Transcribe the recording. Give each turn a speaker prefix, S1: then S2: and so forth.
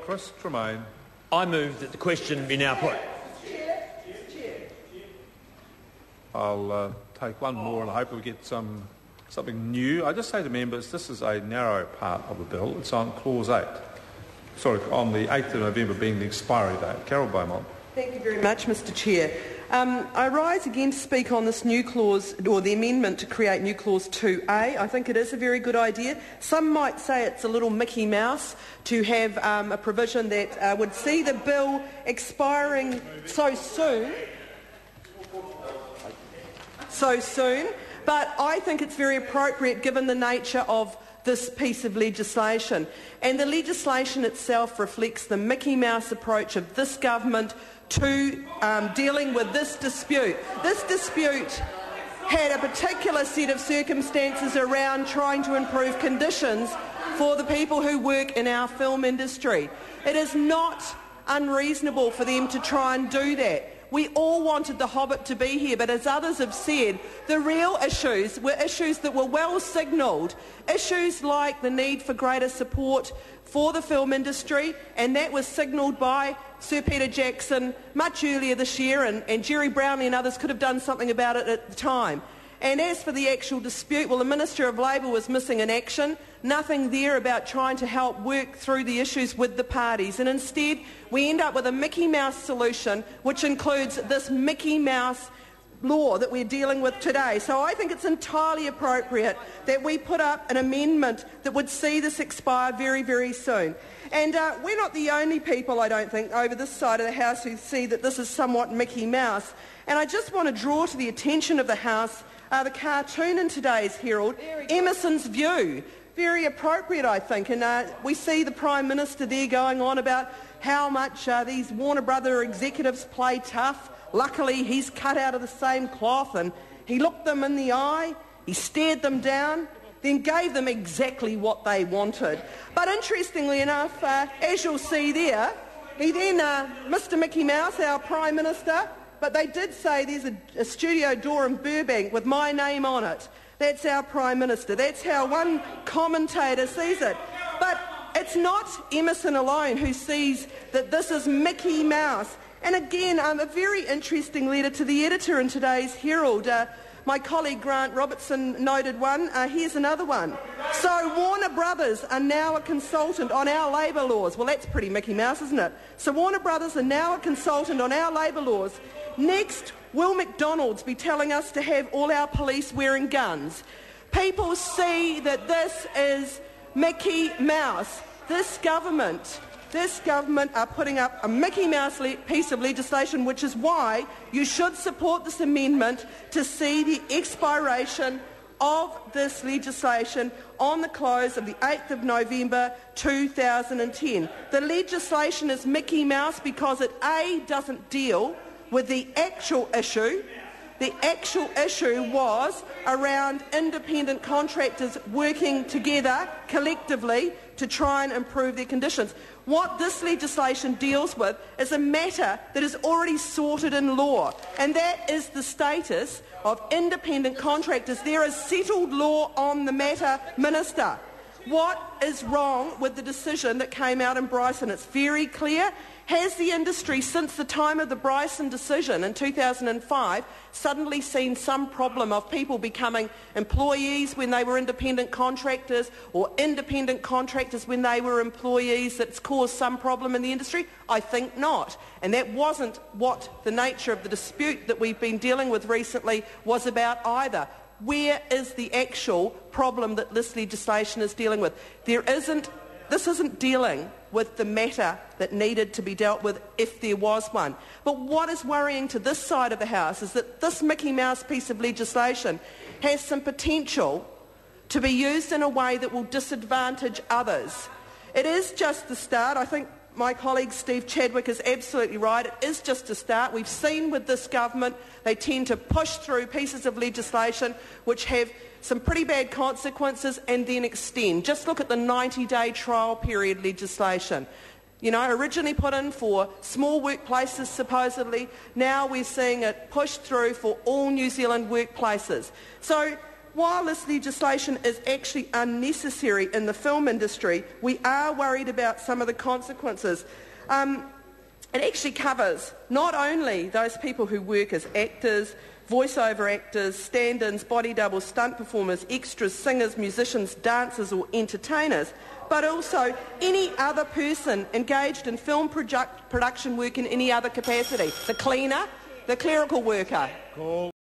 S1: Chris Tremaine.
S2: I move that the question be now put.
S1: I'll take one more and I hope we get something new. I just say to members, this is a narrow part of the bill. It's on Clause 8. Sorry, on the 8th of November being the expiry date. Carol Beaumont.
S3: Thank you very much, Mr Chair. I rise again to speak on this new clause, or the amendment to create new clause 2A. I think it is a very good idea. Some might say it's a little Mickey Mouse to have a provision that would see the bill expiring so soon, but I think it's very appropriate given the nature of this piece of legislation. And the legislation itself reflects the Mickey Mouse approach of this government to dealing with this dispute. This dispute had a particular set of circumstances around trying to improve conditions for the people who work in our film industry. It is not unreasonable for them to try and do that. We all wanted The Hobbit to be here, but as others have said, the real issues were issues that were well signalled, issues like the need for greater support for the film industry, and that was signalled by Sir Peter Jackson much earlier this year, and Jerry Brownlee and others could have done something about it at the time. And as for the actual dispute, well, the Minister of Labour was missing in action, nothing there about trying to help work through the issues with the parties, and instead we end up with a Mickey Mouse solution which includes this Mickey Mouse law that we're dealing with today. So I think it's entirely appropriate that we put up an amendment that would see this expire very, very soon. And we're not the only people, I don't think, over this side of the House who see that this is somewhat Mickey Mouse. And I just want to draw to the attention of the House the cartoon in today's Herald, Emerson's View. Very appropriate, I think. And we see the Prime Minister there going on about how much these Warner Brother executives play tough. Luckily, he's cut out of the same cloth, and he looked them in the eye, he stared them down, then gave them exactly what they wanted. But interestingly enough, as you'll see there, he then, Mr Mickey Mouse, our Prime Minister, but they did say there's a studio door in Burbank with my name on it. That's our Prime Minister. That's how one commentator sees it. But it's not Emerson alone who sees that this is Mickey Mouse. And again, a very interesting letter to the editor in today's Herald. My colleague Grant Robertson noted one. Here's another one. So Warner Brothers are now a consultant on our labour laws. Well, that's pretty Mickey Mouse, isn't it? So Warner Brothers are now a consultant on our labour laws. Next, will McDonald's be telling us to have all our police wearing guns? People see that this is Mickey Mouse. This government are putting up a Mickey Mouse piece of legislation, which is why you should support this amendment to see the expiration of this legislation on the close of the 8th of November 2010. The legislation is Mickey Mouse because it A, doesn't deal with the actual issue. The actual issue was around independent contractors working together collectively to try and improve their conditions. What this legislation deals with is a matter that is already sorted in law, and that is the status of independent contractors. There is settled law on the matter, Minister. What is wrong with the decision that came out in Bryson? It's very clear. Has the industry, since the time of the Bryson decision in 2005, suddenly seen some problem of people becoming employees when they were independent contractors, or independent contractors when they were employees, that's caused some problem in the industry? I think not. And that wasn't what the nature of the dispute that we've been dealing with recently was about either. Where is the actual problem that this legislation is dealing with? This isn't dealing with the matter that needed to be dealt with if there was one. But what is worrying to this side of the House is that this Mickey Mouse piece of legislation has some potential to be used in a way that will disadvantage others. It is just the start. I think my colleague Steve Chadwick is absolutely right. It is just a start. We've seen with this government they tend to push through pieces of legislation which have some pretty bad consequences and then extend. Just look at the 90-day trial period legislation. You know, originally put in for small workplaces supposedly, now we're seeing it pushed through for all New Zealand workplaces. So while this legislation is actually unnecessary in the film industry, we are worried about some of the consequences. It actually covers not only those people who work as actors, voiceover actors, stand-ins, body doubles, stunt performers, extras, singers, musicians, dancers or entertainers, but also any other person engaged in film production work in any other capacity. The cleaner, the clerical worker.